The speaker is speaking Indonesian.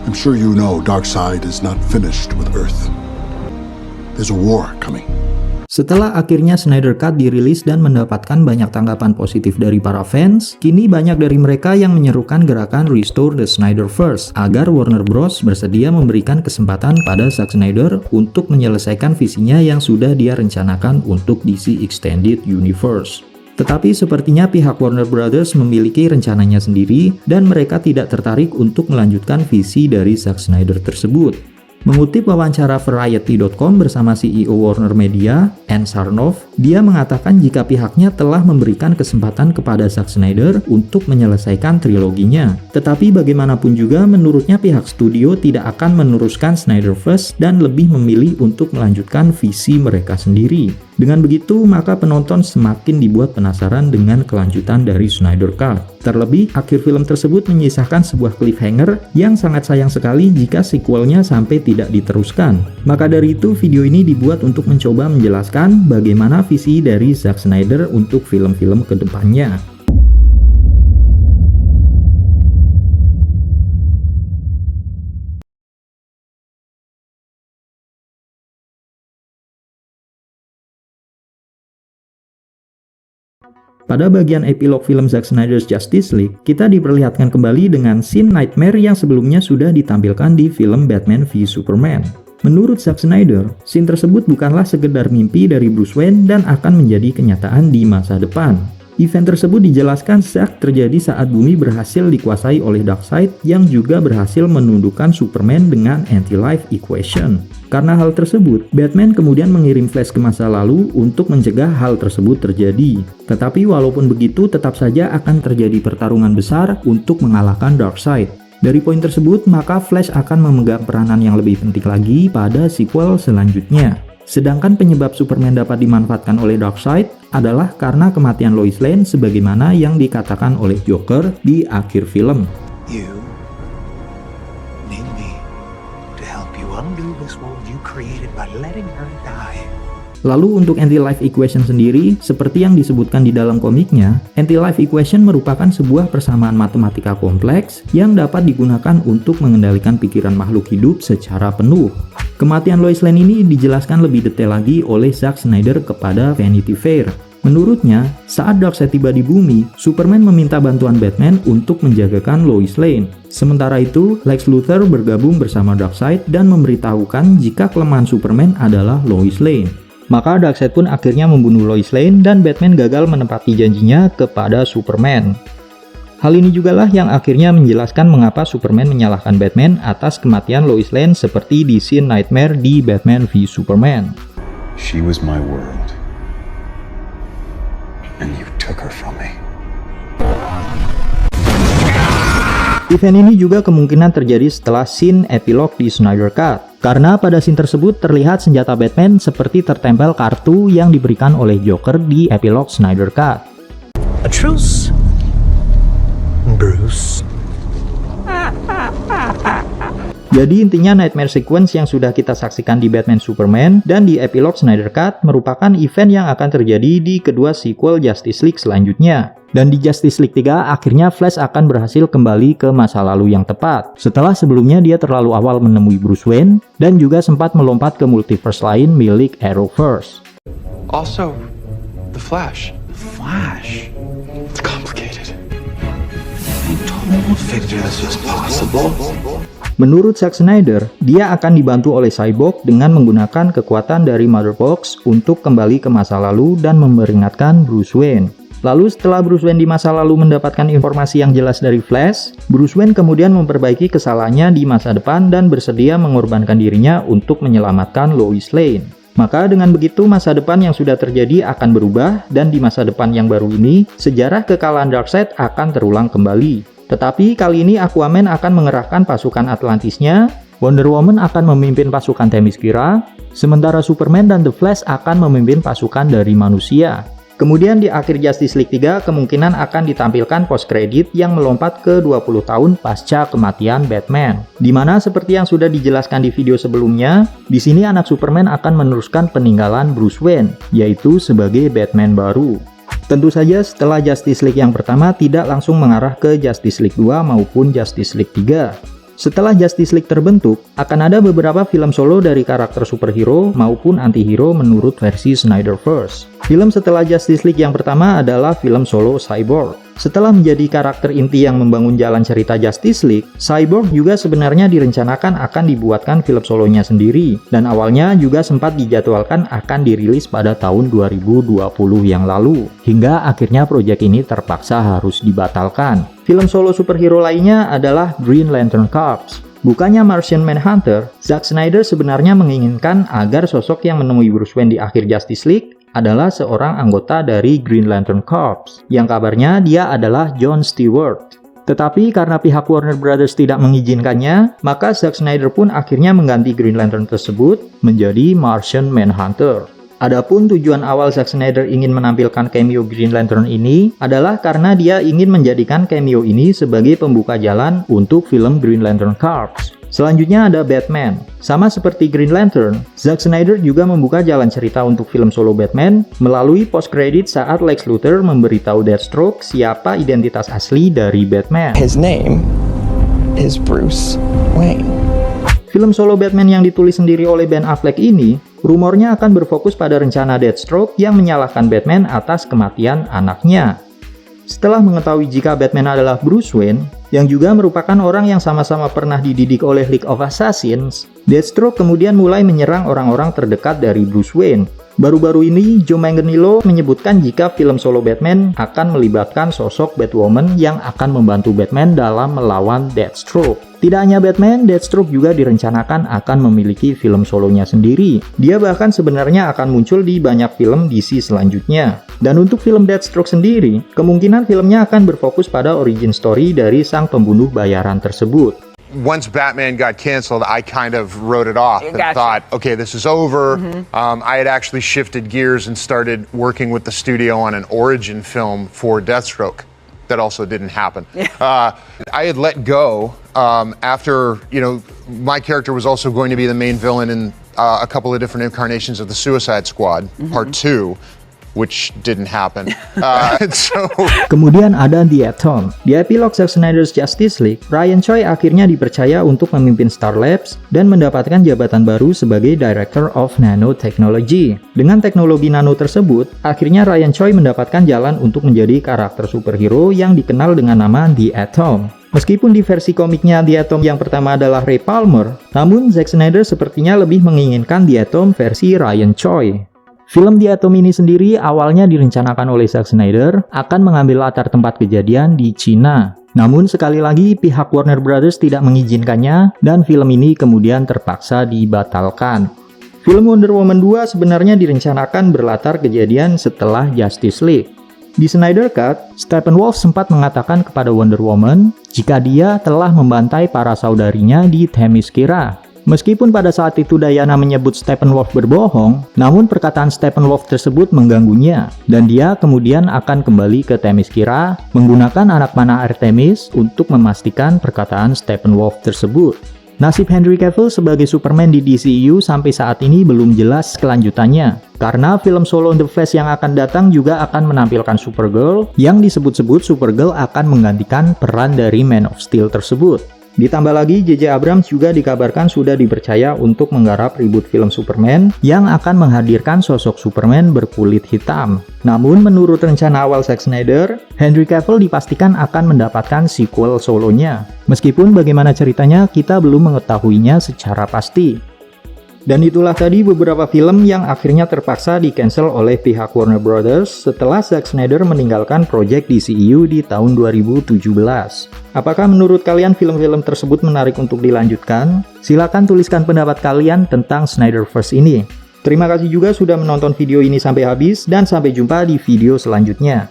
I'm sure you know Darkseid is not finished with Earth. There's a war coming. Setelah akhirnya Snyder Cut dirilis dan mendapatkan banyak tanggapan positif dari para fans, kini banyak dari mereka yang menyerukan gerakan Restore the Snyderverse agar Warner Bros. Bersedia memberikan kesempatan pada Zack Snyder untuk menyelesaikan visinya yang sudah dia rencanakan untuk DC Extended Universe. Tetapi sepertinya pihak Warner Brothers memiliki rencananya sendiri dan mereka tidak tertarik untuk melanjutkan visi dari Zack Snyder tersebut. Mengutip wawancara Variety.com bersama CEO Warner Media, Ann Sarnoff, dia mengatakan jika pihaknya telah memberikan kesempatan kepada Zack Snyder untuk menyelesaikan triloginya. Tetapi bagaimanapun juga menurutnya pihak studio tidak akan meneruskan Snyderverse dan lebih memilih untuk melanjutkan visi mereka sendiri. Dengan begitu, maka penonton semakin dibuat penasaran dengan kelanjutan dari Snyder Cut. Terlebih, akhir film tersebut menyisakan sebuah cliffhanger yang sangat sayang sekali jika sequelnya sampai tidak diteruskan. Maka dari itu, video ini dibuat untuk mencoba menjelaskan bagaimana visi dari Zack Snyder untuk film-film kedepannya. Pada bagian epilog film Zack Snyder's Justice League, kita diperlihatkan kembali dengan scene Nightmare yang sebelumnya sudah ditampilkan di film Batman v Superman. Menurut Zack Snyder, scene tersebut bukanlah sekedar mimpi dari Bruce Wayne dan akan menjadi kenyataan di masa depan. Event tersebut dijelaskan Zack terjadi saat bumi berhasil dikuasai oleh Darkseid yang juga berhasil menundukkan Superman dengan anti-life equation. Karena hal tersebut, Batman kemudian mengirim Flash ke masa lalu untuk mencegah hal tersebut terjadi. Tetapi walaupun begitu, tetap saja akan terjadi pertarungan besar untuk mengalahkan Darkseid. Dari poin tersebut, maka Flash akan memegang peranan yang lebih penting lagi pada sequel selanjutnya. Sedangkan penyebab Superman dapat dimanfaatkan oleh Darkseid adalah karena kematian Lois Lane sebagaimana yang dikatakan oleh Joker di akhir film. You need me to help you undo this world you created by letting her die. Lalu untuk anti-life equation sendiri, seperti yang disebutkan di dalam komiknya, anti-life equation merupakan sebuah persamaan matematika kompleks yang dapat digunakan untuk mengendalikan pikiran makhluk hidup secara penuh. Kematian Lois Lane ini dijelaskan lebih detail lagi oleh Zack Snyder kepada Vanity Fair. Menurutnya, saat Darkseid tiba di bumi, Superman meminta bantuan Batman untuk menjagakan Lois Lane. Sementara itu, Lex Luthor bergabung bersama Darkseid dan memberitahukan jika kelemahan Superman adalah Lois Lane. Maka Darkseid pun akhirnya membunuh Lois Lane dan Batman gagal menepati janjinya kepada Superman. Hal ini jugalah yang akhirnya menjelaskan mengapa Superman menyalahkan Batman atas kematian Lois Lane seperti di scene Nightmare di Batman v Superman. She was my world, and you took her from me. Event ini juga kemungkinan terjadi setelah scene epilog di Snyder Cut. Karena pada scene tersebut terlihat senjata Batman seperti tertempel kartu yang diberikan oleh Joker di epilog Snyder Cut. A truce, Bruce. Jadi intinya Nightmare Sequence yang sudah kita saksikan di Batman Superman dan di epilog Snyder Cut merupakan event yang akan terjadi di kedua sequel Justice League selanjutnya. Dan di Justice League 3 akhirnya Flash akan berhasil kembali ke masa lalu yang tepat. Setelah sebelumnya dia terlalu awal menemui Bruce Wayne dan juga sempat melompat ke multiverse lain milik Arrowverse. Also, the Flash. Flash? It's complicated. I don't think this is possible. Menurut Zack Snyder, dia akan dibantu oleh Cyborg dengan menggunakan kekuatan dari Mother Box untuk kembali ke masa lalu dan memperingatkan Bruce Wayne. Lalu setelah Bruce Wayne di masa lalu mendapatkan informasi yang jelas dari Flash, Bruce Wayne kemudian memperbaiki kesalahannya di masa depan dan bersedia mengorbankan dirinya untuk menyelamatkan Lois Lane. Maka dengan begitu masa depan yang sudah terjadi akan berubah dan di masa depan yang baru ini, sejarah kekalahan Darkseid akan terulang kembali. Tetapi kali ini Aquaman akan mengerahkan pasukan Atlantisnya, Wonder Woman akan memimpin pasukan Themyscira, sementara Superman dan The Flash akan memimpin pasukan dari manusia. Kemudian di akhir Justice League 3 kemungkinan akan ditampilkan post-credit yang melompat ke 20 tahun pasca kematian Batman. Dimana seperti yang sudah dijelaskan di video sebelumnya, di sini anak Superman akan meneruskan peninggalan Bruce Wayne, yaitu sebagai Batman baru. Tentu saja setelah Justice League yang pertama tidak langsung mengarah ke Justice League 2 maupun Justice League 3. Setelah Justice League terbentuk, akan ada beberapa film solo dari karakter superhero maupun antihero menurut versi Snyderverse. Film setelah Justice League yang pertama adalah film solo Cyborg. Setelah menjadi karakter inti yang membangun jalan cerita Justice League, Cyborg juga sebenarnya direncanakan akan dibuatkan film solonya sendiri, dan awalnya juga sempat dijadwalkan akan dirilis pada tahun 2020 yang lalu, hingga akhirnya proyek ini terpaksa harus dibatalkan. Film solo superhero lainnya adalah Green Lantern Corps. Bukannya Martian Manhunter, Zack Snyder sebenarnya menginginkan agar sosok yang menemui Bruce Wayne di akhir Justice League adalah seorang anggota dari Green Lantern Corps, yang kabarnya dia adalah John Stewart. Tetapi karena pihak Warner Brothers tidak mengizinkannya, maka Zack Snyder pun akhirnya mengganti Green Lantern tersebut menjadi Martian Manhunter. Adapun tujuan awal Zack Snyder ingin menampilkan cameo Green Lantern ini adalah karena dia ingin menjadikan cameo ini sebagai pembuka jalan untuk film Green Lantern Corps. Selanjutnya ada Batman. Sama seperti Green Lantern, Zack Snyder juga membuka jalan cerita untuk film solo Batman melalui post-credit saat Lex Luthor memberitahu Deathstroke siapa identitas asli dari Batman. His name is Bruce Wayne. Film solo Batman yang ditulis sendiri oleh Ben Affleck ini, rumornya akan berfokus pada rencana Deathstroke yang menyalahkan Batman atas kematian anaknya. Setelah mengetahui jika Batman adalah Bruce Wayne, yang juga merupakan orang yang sama-sama pernah dididik oleh League of Assassins, Deathstroke kemudian mulai menyerang orang-orang terdekat dari Bruce Wayne. Baru-baru ini, Joe Manganiello menyebutkan jika film solo Batman akan melibatkan sosok Batwoman yang akan membantu Batman dalam melawan Deathstroke. Tidak hanya Batman, Deathstroke juga direncanakan akan memiliki film solonya sendiri. Dia bahkan sebenarnya akan muncul di banyak film DC selanjutnya. Dan untuk film Deathstroke sendiri, kemungkinan filmnya akan berfokus pada origin story dari sang pembunuh bayaran tersebut. Once Batman got canceled, I kind of wrote it off and thought, okay, this is over. I had actually shifted gears and started working with the studio on an origin film for Deathstroke. That also didn't happen. I had let go after, my character was also going to be the main villain in a couple of different incarnations of the Suicide Squad, Part 2. Which didn't happen. Kemudian ada The Atom. Di epilog Zack Snyder's Justice League, Ryan Choi akhirnya dipercaya untuk memimpin Star Labs dan mendapatkan jabatan baru sebagai Director of Nanotechnology. Dengan teknologi nano tersebut, akhirnya Ryan Choi mendapatkan jalan untuk menjadi karakter superhero yang dikenal dengan nama The Atom. Meskipun di versi komiknya The Atom yang pertama adalah Ray Palmer, namun Zack Snyder sepertinya lebih menginginkan The Atom versi Ryan Choi. Film The Atom ini sendiri awalnya direncanakan oleh Zack Snyder akan mengambil latar tempat kejadian di Cina. Namun sekali lagi pihak Warner Brothers tidak mengizinkannya dan film ini kemudian terpaksa dibatalkan. Film Wonder Woman 2 sebenarnya direncanakan berlatar kejadian setelah Justice League. Di Snyder Cut, Steppenwolf sempat mengatakan kepada Wonder Woman jika dia telah membantai para saudarinya di Themyscira. Meskipun pada saat itu Diana menyebut Steppenwolf berbohong, namun perkataan Steppenwolf tersebut mengganggunya, dan dia kemudian akan kembali ke Themyscira menggunakan anak panah Artemis untuk memastikan perkataan Steppenwolf tersebut. Nasib Henry Cavill sebagai Superman di DCEU sampai saat ini belum jelas kelanjutannya, karena film solo The Flash yang akan datang juga akan menampilkan Supergirl, yang disebut-sebut Supergirl akan menggantikan peran dari Man of Steel tersebut. Ditambah lagi, J.J. Abrams juga dikabarkan sudah dipercaya untuk menggarap reboot film Superman yang akan menghadirkan sosok Superman berkulit hitam. Namun menurut rencana awal Zack Snyder, Henry Cavill dipastikan akan mendapatkan sequel solonya. Meskipun bagaimana ceritanya kita belum mengetahuinya secara pasti. Dan itulah tadi beberapa film yang akhirnya terpaksa di-cancel oleh pihak Warner Brothers setelah Zack Snyder meninggalkan proyek DCEU di tahun 2017. Apakah menurut kalian film-film tersebut menarik untuk dilanjutkan? Silahkan tuliskan pendapat kalian tentang Snyderverse ini. Terima kasih juga sudah menonton video ini sampai habis dan sampai jumpa di video selanjutnya.